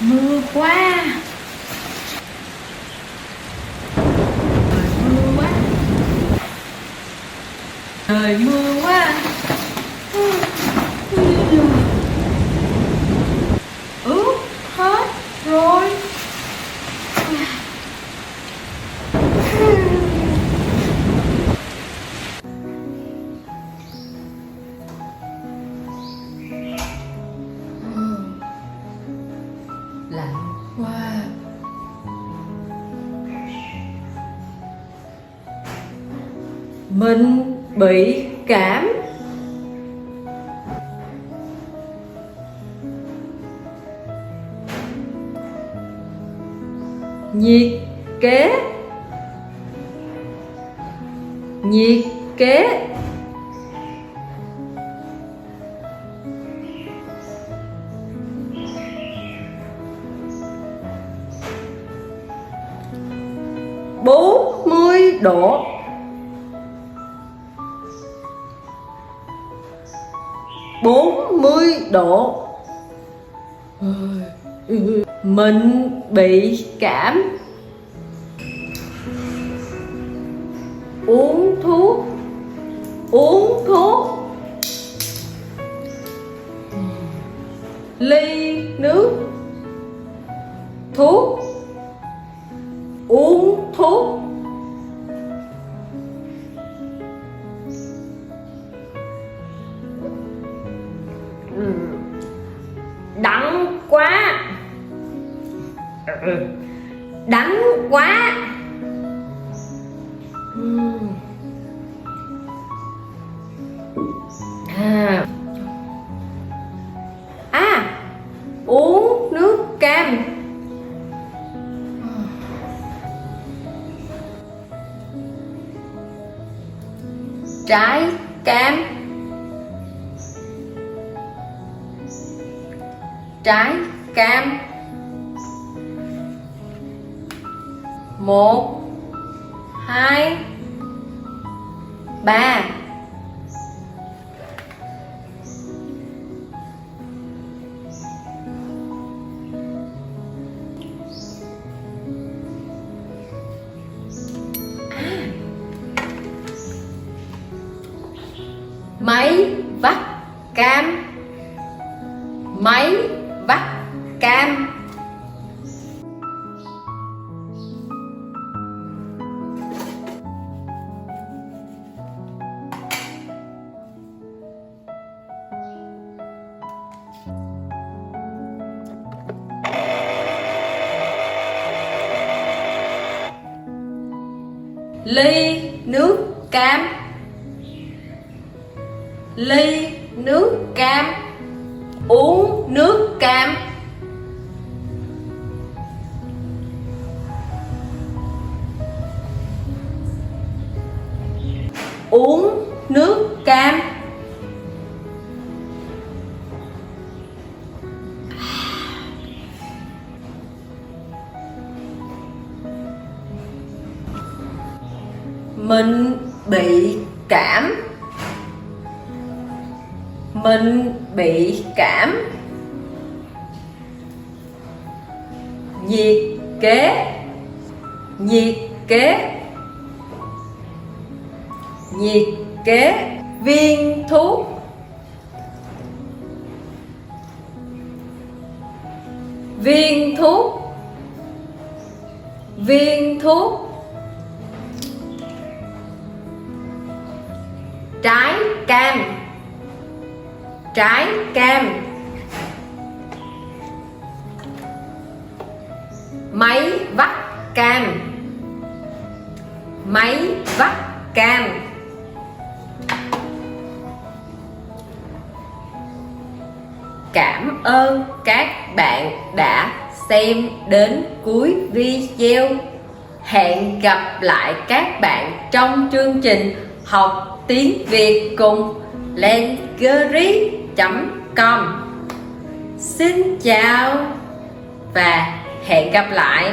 Mưa quá. Mưa quá. Trời mưa quá. Ướt hết rồi. Lạnh quá. Mình bị cảm. Nhiệt kế. Nhiệt kế. Bốn mươi độ. Bốn mươi độ. Mình bị cảm. Uống thuốc. Uống thuốc. Ly nước. Thuốc. Uống thuốc. Đắng quá. Đắng quá. Uống nước cam. Trái cam. Trái cam. Một, hai, ba. Máy vắt cam. Máy vắt cam. Ly nước cam. Ly nước cam. Uống nước cam. Uống nước cam. Mình bị cảm. Mình bị cảm. Nhiệt kế. Nhiệt kế. Nhiệt kế. Viên thuốc. Viên thuốc. Viên thuốc. Trái cam. Trái cam. Máy vắt cam. Máy vắt cam. Cảm ơn các bạn đã xem đến cuối video. Hẹn gặp lại các bạn trong chương trình học tiếng Việt cùng Language.com. Xin chào và hẹn gặp lại.